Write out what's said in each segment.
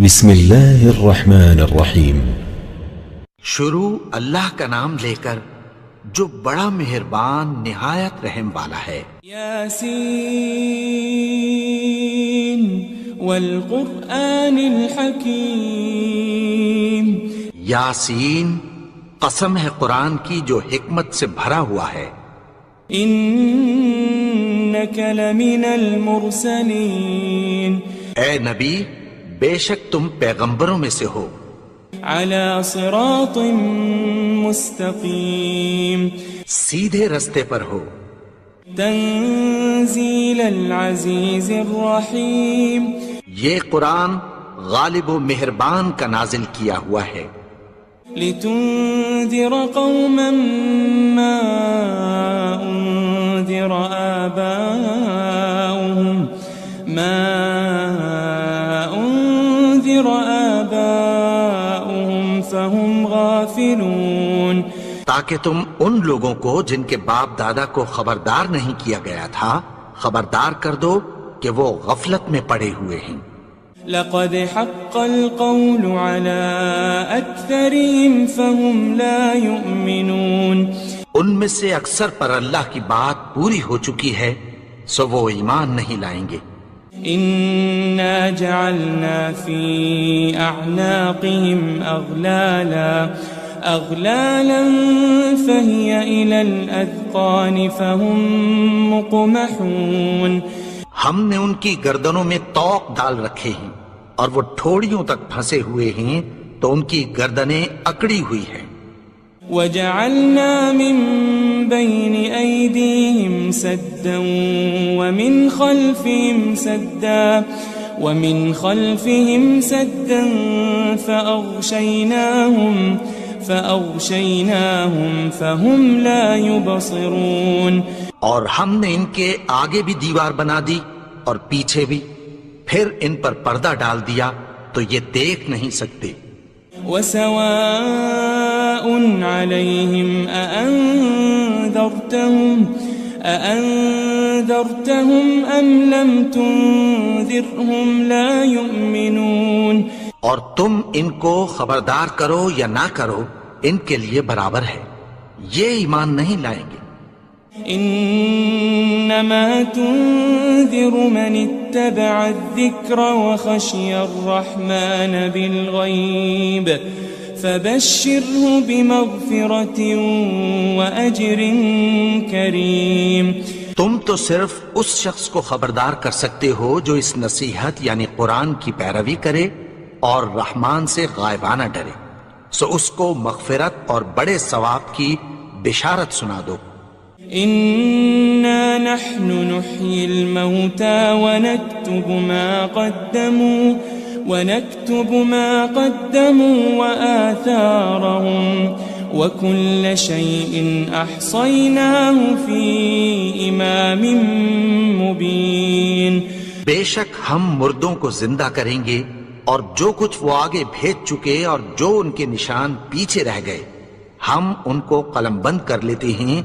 بسم اللہ الرحمن الرحیم۔ شروع اللہ کا نام لے کر جو بڑا مہربان نہایت رحم والا ہے۔ یاسین والقرآن الحکیم۔ یاسین، قسم ہے قرآن کی جو حکمت سے بھرا ہوا ہے۔ انک لمن المرسلین۔ اے نبی، بے شک تم پیغمبروں میں سے ہو۔ علی صراط مستقیم۔ سیدھے رستے پر ہو۔ تنزیل العزیز الرحیم۔ یہ قرآن غالب و مہربان کا نازل کیا ہوا ہے۔ لتنذر قوما ما انذر آباؤهم فهم غافلون۔ تاکہ تم ان لوگوں کو جن کے باپ دادا کو خبردار نہیں کیا گیا تھا خبردار کر دو کہ وہ غفلت میں پڑے ہوئے ہیں۔ لقد حق القول على اکثرهم فهم لا يؤمنون۔ ان میں سے اکثر پر اللہ کی بات پوری ہو چکی ہے سو وہ ایمان نہیں لائیں گے۔ انا جعلنا في اعناقهم اغلالا فهي الى الاذقان فهم مقمحون۔ ہم نے ان کی گردنوں میں طوق ڈال رکھے ہیں اور وہ ٹھوڑیوں تک پھنسے ہوئے ہیں تو ان کی گردنیں اکڑی ہوئی ہیں۔ وجعلنا من بين أيديهم سدا ومن خلفهم سدا فأغشيناهم فهم لا يبصرون۔ اور ہم نے ان کے آگے بھی دیوار بنا دی اور پیچھے بھی، پھر ان پر پردہ ڈال دیا تو یہ دیکھ نہیں سکتے۔ وسواء عليهم أأنذرتهم أم لم تنذرهم لا يؤمنون۔ اور تم ان کو خبردار کرو یا نہ کرو ان کے لیے برابر ہے، یہ ایمان نہیں لائیں گے۔ انما تنذر من اتبع الذکر وخشی الرحمن بالغیب فبشره بمغفرة واجر کریم۔ تم تو صرف اس شخص کو خبردار کر سکتے ہو جو اس نصیحت یعنی قرآن کی پیروی کرے اور رحمان سے غائبانہ ڈرے، سو اس کو مغفرت اور بڑے ثواب کی بشارت سنا دو۔ إنا نحن نحيي الموتى ونكتب ما قدموا وآثارهم وكل شيء أحصيناه في إمام مبين۔ بے شک ہم مردوں کو زندہ کریں گے اور جو کچھ وہ آگے بھیج چکے اور جو ان کے نشان پیچھے رہ گئے ہم ان کو قلم بند کر لیتے ہیں،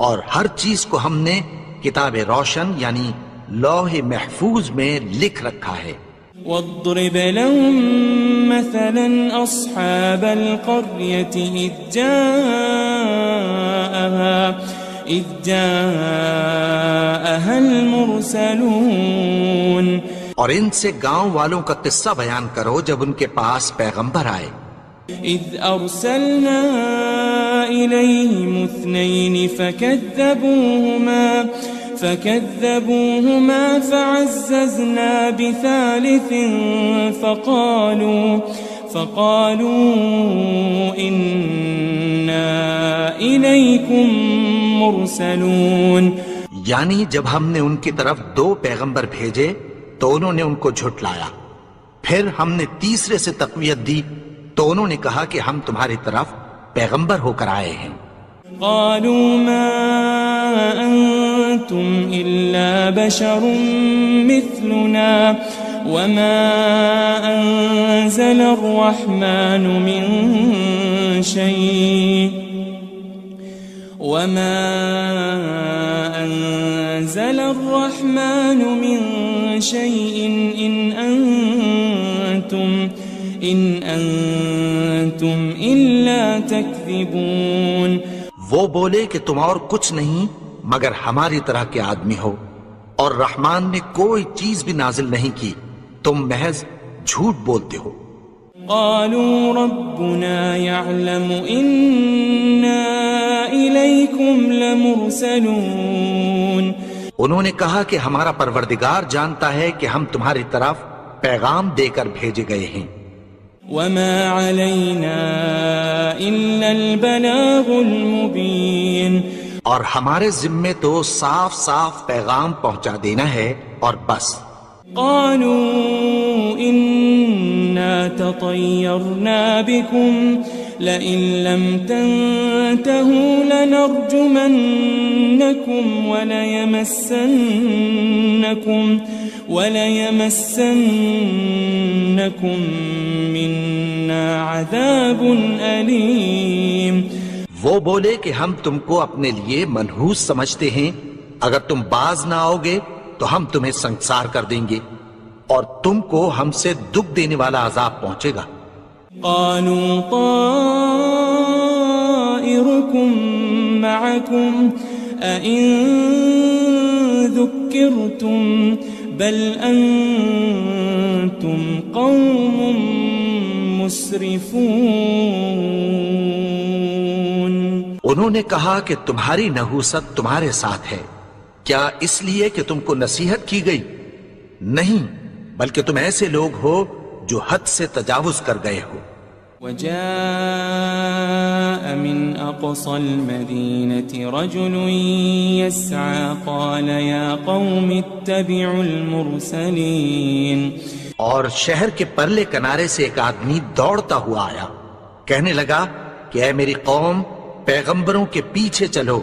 اور ہر چیز کو ہم نے کتاب روشن یعنی لوح محفوظ میں لکھ رکھا ہے۔ واضرب لهم مثلا أصحاب القرية إذ جاءها المرسلون۔ اور ان سے گاؤں والوں کا قصہ بیان کرو جب ان کے پاس پیغمبر آئے۔ إذ أرسلنا إليهم اثنين فكذبوهما فعززنا بثالث فقالوا إنا إليكم مرسلون۔ یعنی جب ہم نے ان کی طرف 2 پیغمبر بھیجے تو انہوں نے ان کو جھٹلایا، پھر ہم نے تیسرے سے تقویت دی تو انہوں نے کہا کہ ہم تمہاری طرف پیغمبر ہو کر آئے ہیں۔ قالوا ما أنتم إلا بشر مثلنا وما أنزل الرحمن من شيء إن أنتم إن أنتم إلا تكذبون. وہ بولے کہ تم اور کچھ نہیں مگر ہماری طرح کے آدمی ہو، اور رحمان نے کوئی چیز بھی نازل نہیں کی، تم محض جھوٹ بولتے ہو. قالوا ربنا يعلم إنا إليكم لمرسلون. انہوں نے کہا کہ ہمارا پروردگار جانتا ہے کہ ہم تمہاری طرف پیغام دے کر بھیجے گئے ہیں. وما علينا إلا البلاغ المبين. اور ہمارے ذمے تو صاف صاف پیغام پہنچا دینا ہے اور بس. قالوا إنا تطيرنا بكم لئن لم تنتهوا لنرجمنكم وليمسنكم منا عذاب أليم. وہ بولے کہ ہم تم کو اپنے لیے منحوس سمجھتے ہیں، اگر تم باز نہ آؤ گے تو ہم تمہیں سنسار کر دیں گے اور تم کو ہم سے دکھ دینے والا عذاب پہنچے گا. قالوا طائركم معكم أئن ذكرتم بل أنتم قوم مسرفون. انہوں نے کہا کہ تمہاری نحوست تمہارے ساتھ ہے، کیا اس لیے کہ تم کو نصیحت کی گئی؟ نہیں، بلکہ تم ایسے لوگ ہو جو حد سے تجاوز کر گئے ہو. وجاء من أقصى المدينة رجل يسعى قال يا قوم اتبعوا المرسلين. اور شہر کے پرلے کنارے سے ایک آدمی دوڑتا ہوا آیا، کہنے لگا کہ اے میری قوم، پیغمبروں کے پیچھے چلو.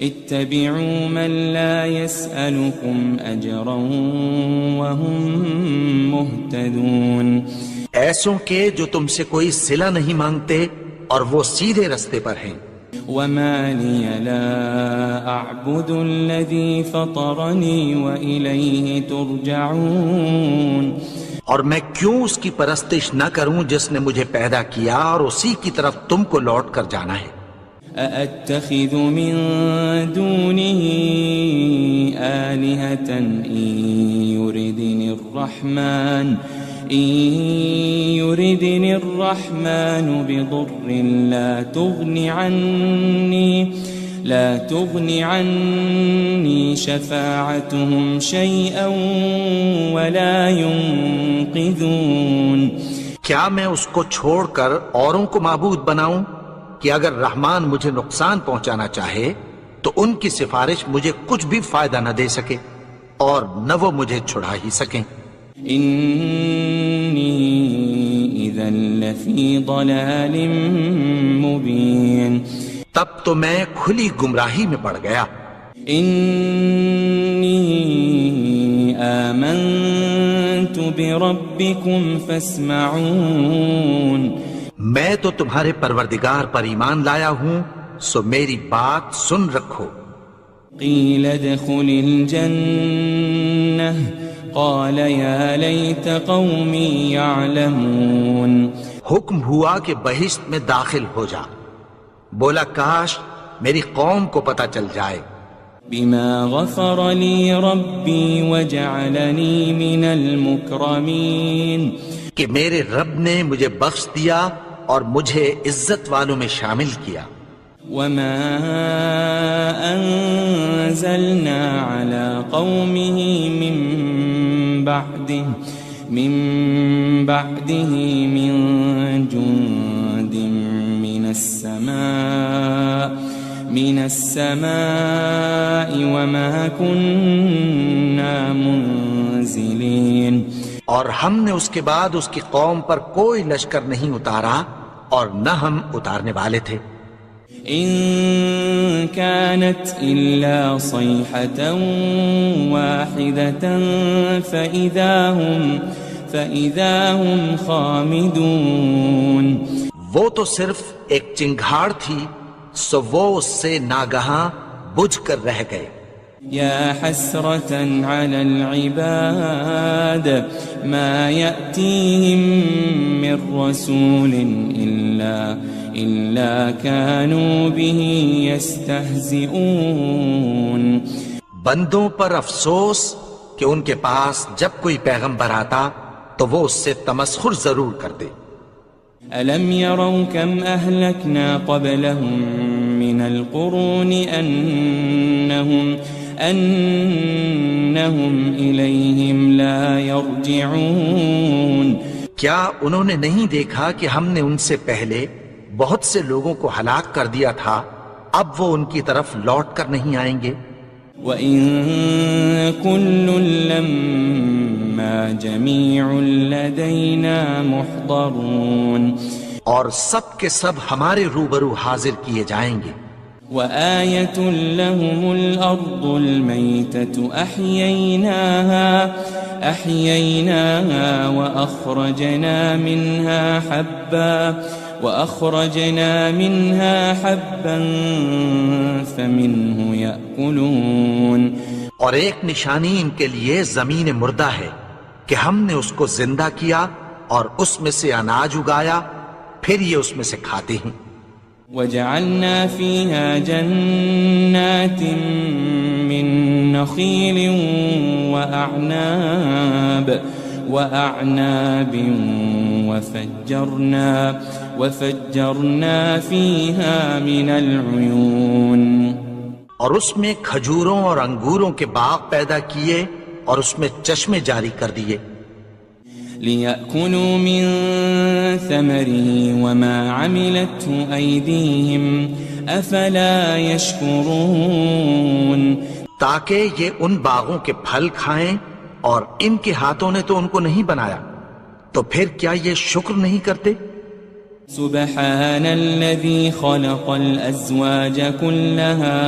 اتبعوا من لا يسألكم أجرا وهم مهتدون. ایسوں کے جو تم سے کوئی صلہ نہیں مانگتے اور وہ سیدھے رستے پر ہیں. وما لي لا أعبد الذي فطرني وإليه ترجعون. اور میں کیوں اس کی پرستش نہ کروں جس نے مجھے پیدا کیا اور اسی کی طرف تم کو لوٹ کر جانا ہے. أأتخذ من دونه آلهة إن يردني الرحمن بضر لا تغن عني شفاعتهم شيئا ولا ينقذون. کیا میں اس کو چھوڑ کر اوروں کو معبود بناؤں کہ اگر رحمان مجھے نقصان پہنچانا چاہے تو ان کی سفارش مجھے کچھ بھی فائدہ نہ دے سکے اور نہ وہ مجھے چھڑا ہی سکیں. إني إذا لفي ضلال مبين. تب تو میں کھلی گمراہی میں پڑ گیا. إني آمنت بربكم فاسمعون. میں تو تمہارے پروردگار پر ایمان لایا ہوں، سو میری بات سن رکھو. قيل ادخل الجنة قال يا ليت قومي يعلمون. حکم ہوا کہ بہشت میں داخل ہو جا. بولا کاش میری قوم کو پتہ چل جائے. بما غفر لي ربي وجعلني من المكرمين. کہ میرے رب نے مجھے بخش دیا اور مجھے عزت والوں میں شامل کیا. وما أنزلنا على قومه من بعده من جند من السماء وما كنا منزلين. اور ہم نے اس کے بعد اس کی قوم پر کوئی لشکر نہیں اتارا اور نہ ہم اتارنے والے تھے. إن كانت إلا صيحة واحدة فإذا هم خامدون. وہ تو صرف ایک چنگھاڑ تھی، سو وہ اس سے ناگہاں بجھ کر رہ گئے. يا حسرة على العباد ما يأتيهم من رسول إلا كانوا به يستهزئون. بندوں پر افسوس کہ ان کے پاس جب کوئی پیغمبر آتا تو وہ اس سے تمسخر ضرور کرتے. ألم يروا كم أهلكنا قبلهم من القرون أنهم إليهم لا يرجعون. کیا انہوں نے نہیں دیکھا کہ ہم نے ان سے پہلے بہت سے لوگوں کو ہلاک کر دیا تھا، اب وہ ان کی طرف لوٹ کر نہیں آئیں گے. وَإِن كُلٌّ لَمَّا جَمِيعٌ لَدَيْنَا مُحْضَرُونَ. اور سب کے سب ہمارے روبرو حاضر کیے جائیں گے. وآية لهم الأرض الميتة أحييناها وأخرجنا منها حبا فمنه يأكلون. اور ایک نشانی ان کے لیے زمین مردہ ہے کہ ہم نے اس کو زندہ کیا اور اس میں سے اناج اگایا، پھر یہ اس میں سے کھاتے ہیں. وجعلنا فيها جنات من نخيل وأعناب وفجرنا فيها من العيون. اور اس میں کھجوروں اور انگوروں کے باغ پیدا کیے اور اس میں چشمے جاری کر دیے. لِيَأْكُلُوا مِن ثَمَرِهِ وَمَا عَمِلَتْهُ أَيْدِيهِمْ أَفَلَا يَشْكُرُونَ. تاکہ یہ ان باغوں کے پھل کھائیں اور ان کے ہاتھوں نے تو ان کو نہیں بنایا، تو پھر کیا یہ شکر نہیں کرتے؟ سبحان الذي خلق الأزواج كلها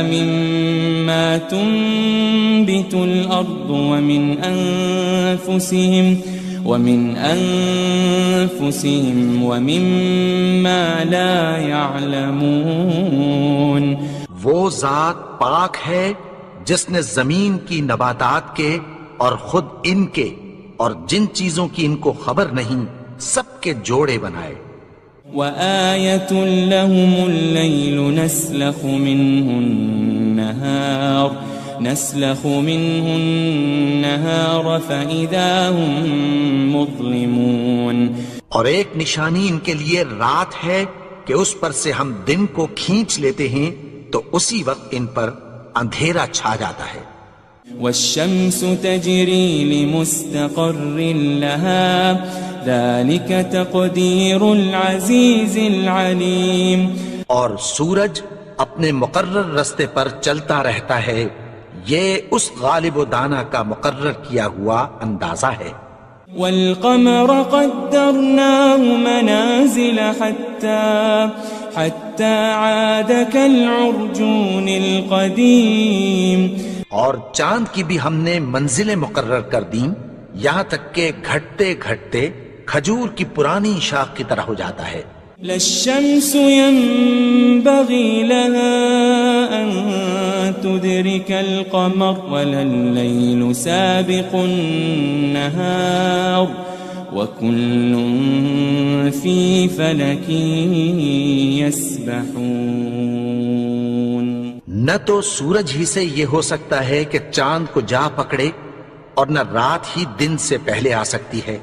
مما تنبت الأرض ومن أنفسهم ومما لا يعلمون. وہ ذات پاک ہے جس نے زمین کی نباتات کے اور خود ان کے اور جن چیزوں کی ان کو خبر نہیں سب کے جوڑے بنائے. وآية لهم الليل نسلخ منه النهار فإذا هم مظلمون. اور ایک نشانی ان کے لیے رات ہے کہ اس پر سے ہم دن کو کھینچ لیتے ہیں تو اسی وقت ان پر اندھیرا چھا جاتا ہے. والشمس تجري لمستقر لها ذلك تقدير العزيز العليم. اور سورج اپنے مقرر رستے پر چلتا رہتا ہے، یہ اس غالب و دانا کا مقرر کیا ہوا اندازہ ہے. والقمر قدرناه منازل حتى عاد كالعرجون القديم. اور چاند کی بھی ہم نے منزلیں مقرر کر دیں یہاں تک کہ گھٹتے گھٹتے کھجور کی پرانی شاخ کی طرح ہو جاتا ہے. لا الشمس ينبغي لها أن تدرك القمر ولا الليل سابق النهار وكل في فلك يسبحون. نہ تو سورج ہی سے یہ ہو سکتا ہے کہ چاند کو جا پکڑے اور نہ رات ہی دن سے پہلے آ سکتی ہے،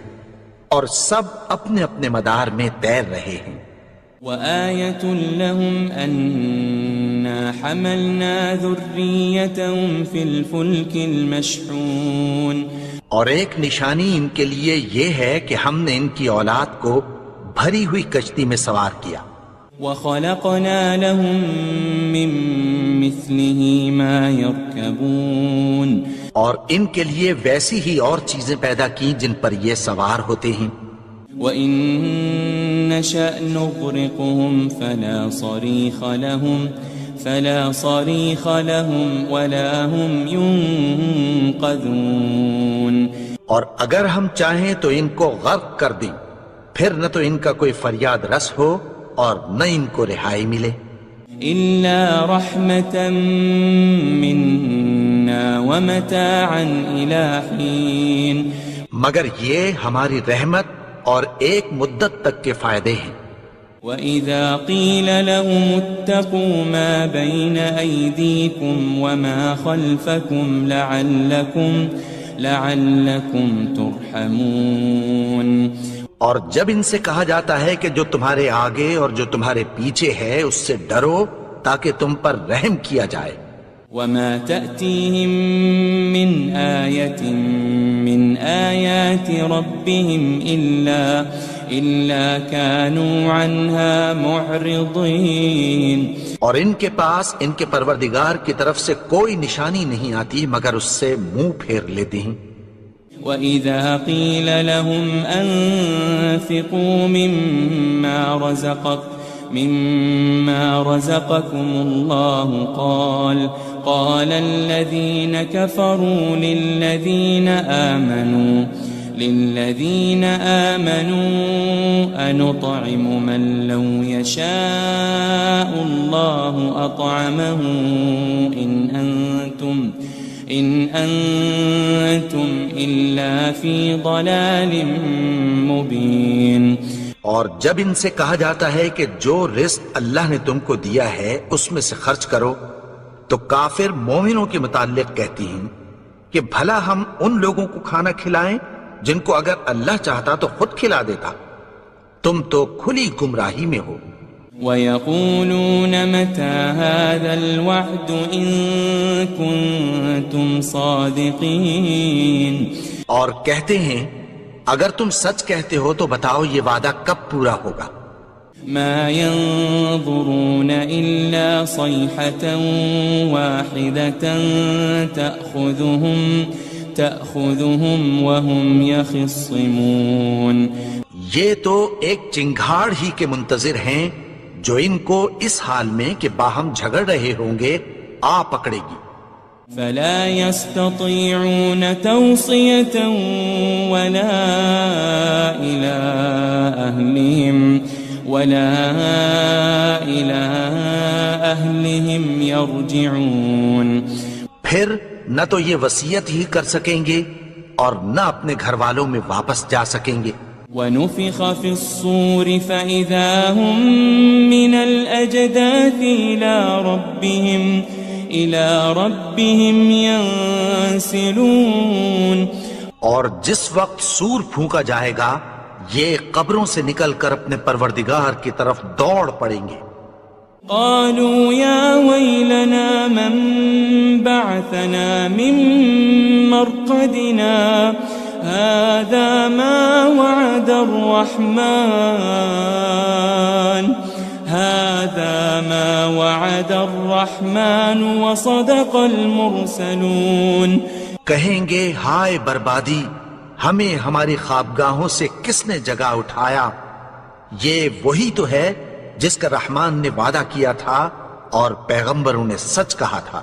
اور سب اپنے اپنے مدار میں تیر رہے ہیں. وآية لهم أنا حملنا ذريتهم في الفلك المشحون. اور ایک نشانی ان کے لیے یہ ہے کہ ہم نے ان کی اولاد کو بھری ہوئی کشتی میں سوار کیا. وخلقنا لهم من مثله ما يركبون. اور ان کے لیے ویسی ہی اور چیزیں پیدا کی جن پر یہ سوار ہوتے ہیں. وَإِن نَّشَأْ نُغْرِقْهُمْ فَلَا صَرِيخَ لَهُمْ وَلَا هُمْ يُنقَذُونَ. اور اگر ہم چاہیں تو ان کو غرق کر دیں، پھر نہ تو ان کا کوئی فریاد رس ہو اور نہ ان کو رہائی ملے. إلا رحمة منا ومتاعا إلى حين مگر یہ ہماری رحمت اور ایک مدت تک کے فائدے ہیں۔ وَإِذَا قِيلَ لَهُمُ اتَّقُوا مَا بَيْنَ أَيْدِيكُمْ وَمَا خَلْفَكُمْ لَعَلَّكُمْ تُرْحَمُونَ، اور جب ان سے کہا جاتا ہے کہ جو تمہارے آگے اور جو تمہارے پیچھے ہے اس سے ڈرو تاکہ تم پر رحم کیا جائے۔ وَمَا تَأْتِيهِم مِّنْ آيَةٍ مِّنْ آيَاتِ رَبِّهِمْ إِلَّا كَانُوا عَنْهَا مُعْرِضِينَ، اور ان کے پاس ان کے پروردگار کی طرف سے کوئی نشانی نہیں آتی مگر اس سے منہ پھیر لیتے ہیں۔ وَإِذَا قِيلَ لَهُمْ أَنفِقُوا مِمَّا رَزَقَكُمُ اللَّهُ قَالَ الَّذِينَ كَفَرُوا لِلَّذِينَ آمَنُوا أَنُطْعِمُ مَن لَّوْ يَشَاءُ اللَّهُ أَطْعَمَهُ إِنْ أَنْتُمْ إِلَّا فِي ضَلَالٍ مُبِينٍ۔ اور جب ان سے کہا جاتا ہے کہ جو رزق اللہ نے تم کو دیا ہے اس میں سے خرچ کرو، تو کافر مومنوں کے متعلق کہتی ہیں کہ بھلا ہم ان لوگوں کو کھانا کھلائیں جن کو اگر اللہ چاہتا تو خود کھلا دیتا، تم تو کھلی گمراہی میں ہو۔ وَيَقُولُونَ مَتَى هَذَا الْوَعْدُ إِن كُنتُمْ صَادِقِينَ، اور کہتے ہیں اگر تم سچ کہتے ہو تو بتاؤ یہ وعدہ کب پورا ہوگا۔ مَا يَنظُرُونَ إِلَّا صَيْحَةً وَاحِدَةً تَأْخُذُهُمْ وَهُمْ يَخِصِّمُونَ، یہ تو ایک چنگھاڑ ہی کے منتظر ہیں جو ان کو اس حال میں کہ باہم جھگڑ رہے ہوں گے آ پکڑے گی۔ فَلَا يَسْتَطِيعُونَ تَوْصِيَةً وَلَا إِلَىٰ أَهْلِهِمْ يَرْجِعُونَ، پھر نہ تو یہ وصیت ہی کر سکیں گے اور نہ اپنے گھر والوں میں واپس جا سکیں گے۔ وَنُفِخَ فِي الصُّورِ فَإِذَا هُم مِّنَ الْأَجْدَاثِ إِلَىٰ رَبِّهِمْ يَنسِلُونَ، اور جس وقت سور پھونکا جائے گا یہ قبروں سے نکل کر اپنے پروردگار کی طرف دوڑ پڑیں گے۔ قالوا يا ويلنا من بعثنا من مرقدنا هذا ما وعد الرحمن وصدق المرسلون، کہیں گے ہائے بربادی، ہمیں ہماری خوابگاہوں سے کس نے جگا اٹھایا، یہ وہی تو ہے جس کا رحمان نے وعدہ کیا تھا اور پیغمبروں نے سچ کہا تھا۔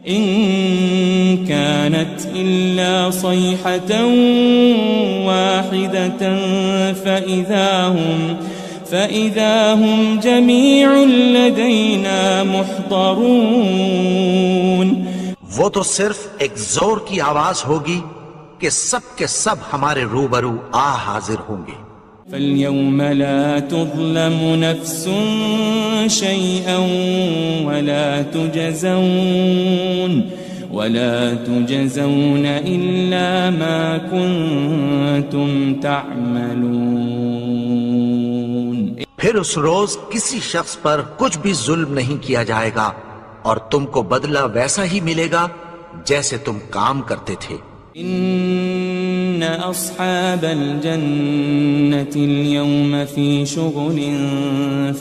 إن كانت إلا صيحة واحدة فإذا هم جميع لدينا محضرون، وہ تو صرف ایک زور کی آواز ہوگی کہ سب کے سب ہمارے روبرو آ حاضر ہوں گے۔ فَالْيَوْمَ لَا تُظْلَمُ نَفْسٌ شَيْئًا وَلَا تُجْزَوْنَ إِلَّا مَا كُنتُمْ تَعْمَلُونَ، پھر اس روز کسی شخص پر کچھ بھی ظلم نہیں کیا جائے گا اور تم کو بدلہ ویسا ہی ملے گا جیسے تم کام کرتے تھے۔ إن أصحاب الجنة اليوم في شغل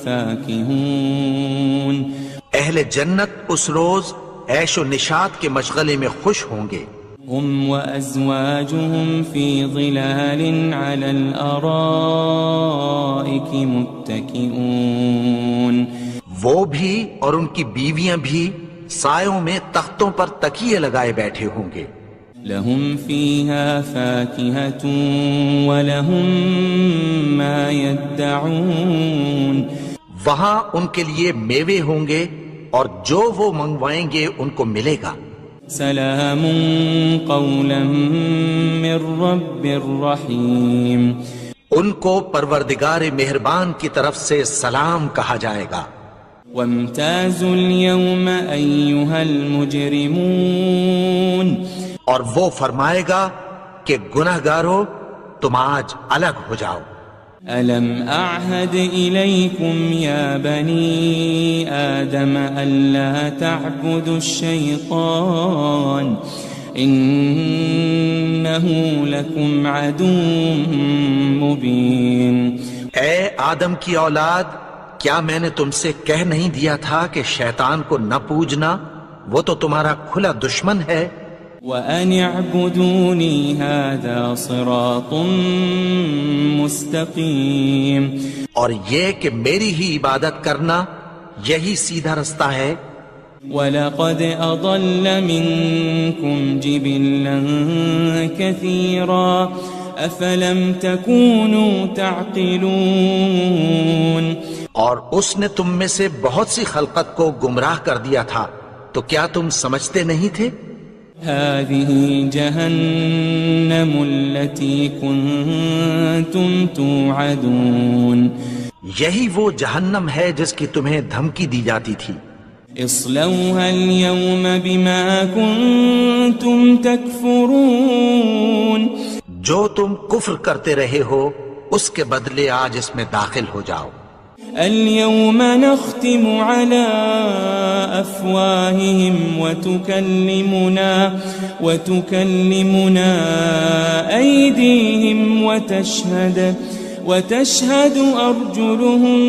فاكهون، اہل جنت اس روز عیش و نشاط کے مشغلے میں خوش ہوں گے۔ هم وأزواجهم في ظلال على الأرائك متكئون، وہ بھی اور ان کی بیویاں بھی سایوں میں تختوں پر تکیے لگائے بیٹھے ہوں گے۔ لهم فيها فاكهة ولهم ما يدعون، وہاں ان کے لیے میوے ہوں گے اور جو وہ منگوائیں گے ان کو ملے گا۔ سلام قولا من رب الرحیم، ان کو پروردگار مہربان کی طرف سے سلام کہا جائے گا۔ وامتازوا اليوم أيها المجرمون، اور وہ فرمائے گا کہ گنہگارو تم آج الگ ہو جاؤ۔ ألم أعهد إليكم يا بني آدم ألا تعبدوا الشيطان إنه لكم عدو مبين۔ اے آدم کی اولاد، کیا میں نے تم سے کہہ نہیں دیا تھا کہ شیطان کو نہ پوجنا، وہ تو تمہارا کھلا دشمن ہے۔ وَأَنِ اعْبُدُونِي هَذَا صِرَاطٌ مُسْتَقِيمٌ، اور یہ کہ میری ہی عبادت کرنا یہی سیدھا رستہ ہے۔ وَلَقَدْ أَضَلَّ مِنْكُمْ جِبِلًّا كَثِيرًا أَفَلَمْ تَكُونُوا تَعْقِلُونَ، اور اس نے تم میں سے بہت سی خلقت کو گمراہ کر دیا تھا، تو کیا تم سمجھتے نہیں تھے؟ هذه جهنم التي كنتم توعدون، یہی وہ جہنم ہے جس کی تمہیں دھمکی دی جاتی تھی۔ اصلوها اليوم بما كنتم تكفرون، جو تم کفر کرتے رہے ہو اس کے بدلے آج اس میں داخل ہو جاؤ۔ اليوم نختم على أفواههم وتكلمنا أيديهم وتشهد أرجلهم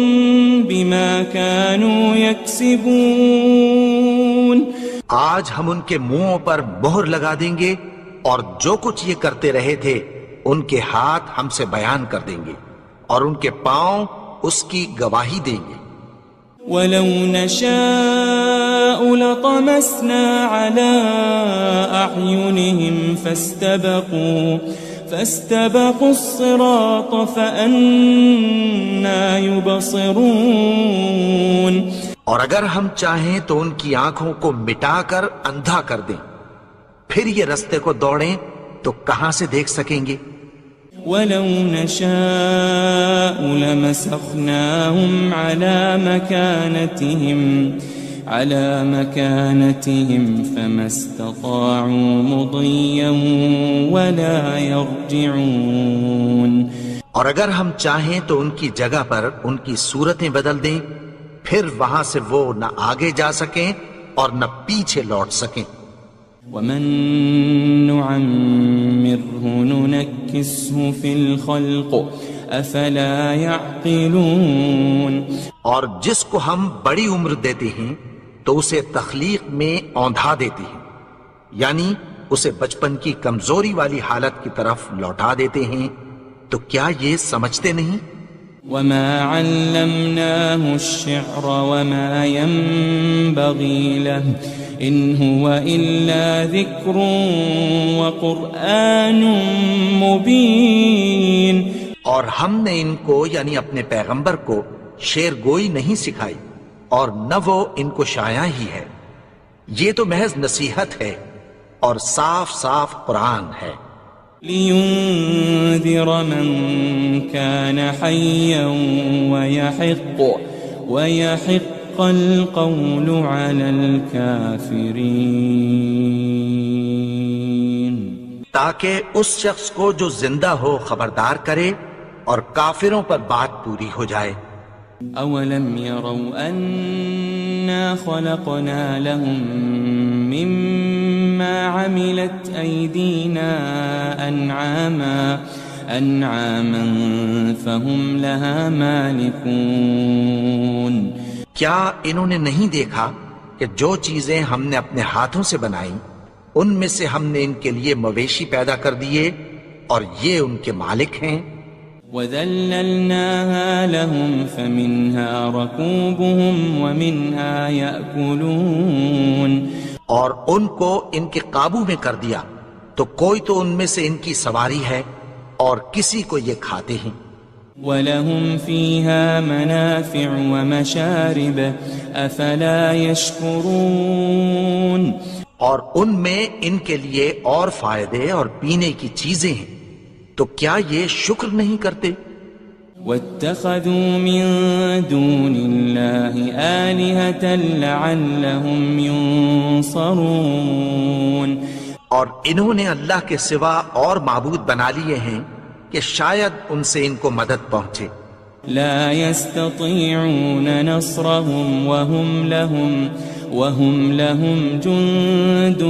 بما كانوا يكسبون، آج ہم ان کے منہوں پر مہر لگا دیں گے اور جو کچھ یہ کرتے رہے تھے ان کے ہاتھ ہم سے بیان کر دیں گے اور ان کے پاؤں اس کی گواہی دیں گے۔ وَلَوْ نَشَاءُ لَطَمَسْنَا عَلَىٰ أَعْيُنِهِمْ فَاسْتَبَقُوا الصِّرَاطَ فَأَنَّىٰ يُبْصِرُونَ، اور اگر ہم چاہیں تو ان کی آنکھوں کو مٹا کر اندھا کر دیں، پھر یہ رستے کو دوڑیں تو کہاں سے دیکھ سکیں گے؟ وَلَوْ نَشَاءُ لَمَسَخْنَاهُمْ عَلَى مَكَانَتِهِمْ فَمَا اسْتَطَاعُوا مُضِيًّا وَلَا يَرْجِعُونَ، اور اگر ہم چاہیں تو ان کی جگہ پر ان کی صورتیں بدل دیں، پھر وہاں سے وہ نہ آگے جا سکیں اور نہ پیچھے لوٹ سکیں۔ وَمَن نُعَمِّرْهُ نُنَكِّسْهُ فِي الْخَلْقِ أَفَلَا يَعْقِلُونَ، اور جس کو ہم بڑی عمر دیتے ہیں تو اسے تخلیق میں اوندھا دیتے ہیں، یعنی اسے بچپن کی کمزوری والی حالت کی طرف لوٹا دیتے ہیں، تو کیا یہ سمجھتے نہیں؟ وَمَا عَلَّمْنَاهُ الشِّعْرَ وَمَا يَنبَغِي لَهُ إِنْ هُوَ إِلَّا ذِكْرٌ وَقُرْآنٌ مُبِينٌ، اور ہم نے ان کو یعنی اپنے پیغمبر کو شعر گوئی نہیں سکھائی اور نہ وہ ان کو شایع ہی ہے، یہ تو محض نصیحت ہے اور صاف صاف قرآن ہے۔ لِيُنذِرَ مَن كَانَ حَيًّا وَيَحِقَّ الْقَوْلُ عَلَى الْكَافِرِينَ، تاکہ اس شخص کو جو زندہ ہو خبردار کرے اور کافروں پر بات پوری ہو جائے۔ أَوَلَمْ يَرَوْا أَنَّا خَلَقْنَا لَهُم مِّمَّا عَمِلَتْ أَيْدِينَا أَنْعَامًا فَهُمْ لَهَا مَالِكُونَ، کیا انہوں نے نہیں دیکھا کہ جو چیزیں ہم نے اپنے ہاتھوں سے بنائیں ان میں سے ہم نے ان کے لیے مویشی پیدا کر دیے اور یہ ان کے مالک ہیں۔ وَذَلَّلْنَاهَا لَهُمْ فَمِنْهَا رَكُوبُهُمْ وَمِنْهَا يَأْكُلُونَ، اور ان کو ان کے قابو میں کر دیا تو کوئی تو ان میں سے ان کی سواری ہے اور کسی کو یہ کھاتے ہیں۔ وَلَهُمْ فِيهَا مَنَافِعُ وَمَشَارِبُ أَفَلَا يَشْكُرُونَ اور ان میں ان کے لیے اور فائدے اور پینے کی چیزیں ہیں، تو کیا یہ شکر نہیں کرتے؟ وَاتَّخَذُوا مِن دُونِ اللَّهِ آلِهَةً لَعَلَّهُمْ يُنصَرُونَ اور انہوں نے اللہ کے سوا اور معبود بنا لیے ہیں کہ شاید ان سے ان کو مدد پہنچے۔ لا يستطيعون نصرهم وهم لهم جند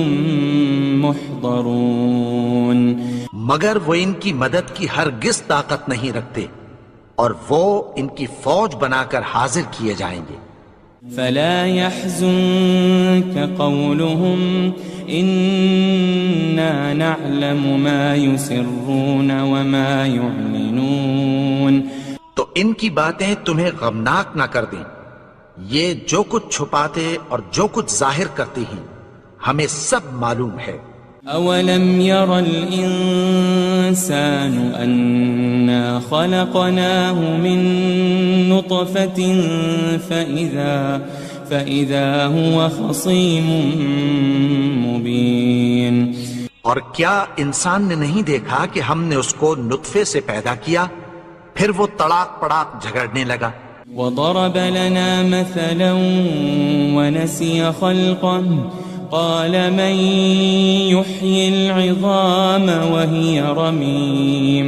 محضرون مگر وہ ان کی مدد کی ہرگز طاقت نہیں رکھتے، اور وہ ان کی فوج بنا کر حاضر کیے جائیں گے۔ فلا يحزنك قولهم إنا نعلم ما يسرون وما يعلنون تو ان کی باتیں تمہیں غمناک نہ کر دیں، یہ جو کچھ چھپاتے اور جو کچھ ظاہر کرتے ہیں ہمیں سب معلوم ہے۔ أولم ير الإنسان أنا خلقناه من نطفة فإذا هو خصيم مبين اور کیا انسان نے نہیں دیکھا کہ ہم نے اس کو نطفے سے پیدا کیا، پھر وہ تڑاک پڑاک جھگڑنے لگا۔ وضرب لنا مثلا ونسي خلقه قال من يحيي العظام وهي رميم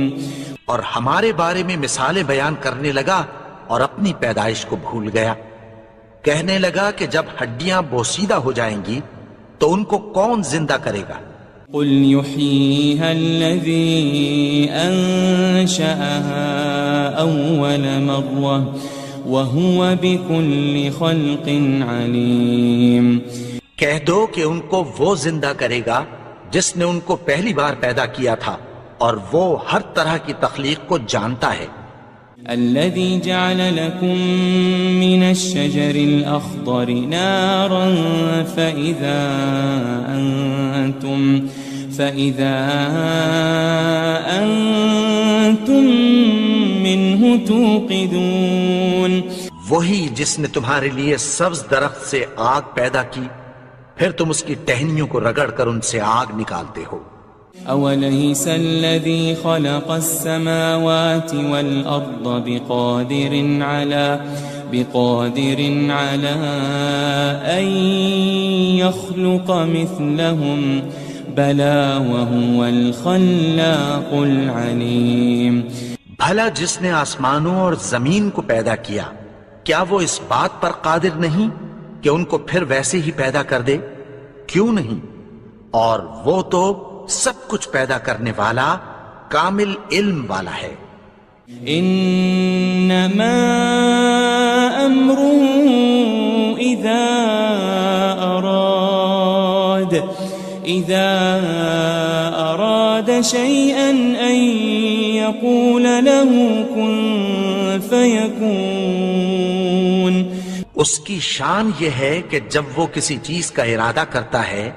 اور ہمارے بارے میں مثالیں بیان کرنے لگا اور اپنی پیدائش کو بھول گیا، کہنے لگا کہ جب ہڈیاں بوسیدہ ہو جائیں گی تو ان کو کون زندہ کرے گا؟ قل يحييها الذي أنشأها أول مرة وهو بكل خلق عليم کہہ دو کہ ان کو وہ زندہ کرے گا جس نے ان کو پہلی بار پیدا کیا تھا، اور وہ ہر طرح کی تخلیق کو جانتا ہے۔ الذي جعل لكم من الشجر الأخضر نارا فإذا أنتم منه توقدون وہی جس نے تمہارے لیے سبز درخت سے آگ پیدا کی، پھر تم اس کی ٹہنیوں کو رگڑ کر ان سے آگ نکالتے ہو۔ أوليس الذي خلق السماوات والأرض بقادر على أن يخلق مثلهم بلى وهو الخلاق العليم بھلا جس نے آسمانوں اور زمین کو پیدا کیا، کیا وہ اس بات پر قادر نہیں کہ ان کو پھر ویسے ہی پیدا کر دے؟ کیوں نہیں؟ اور وہ تو سب کچھ پیدا کرنے والا، کامل علم والا ہے۔ انما امره اذا اراد شيئا ان يقول له كن فيكون اس کی شان یہ ہے کہ جب وہ کسی چیز کا ارادہ کرتا ہے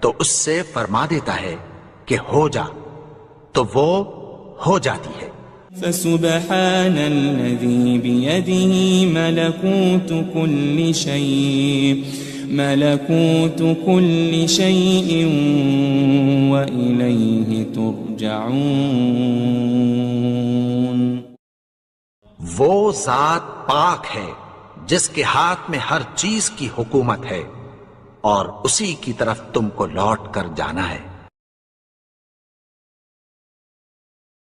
تو اس سے فرما دیتا ہے کہ ہو جا، تو وہ ہو جاتی ہے۔ فسبحان الذي بيده ملكوت كل شيء وإليه ترجعون وہ ذات پاک ہے جس کے ہاتھ میں ہر چیز کی حکومت ہے، اور اسی کی طرف تم کو لوٹ کر جانا ہے۔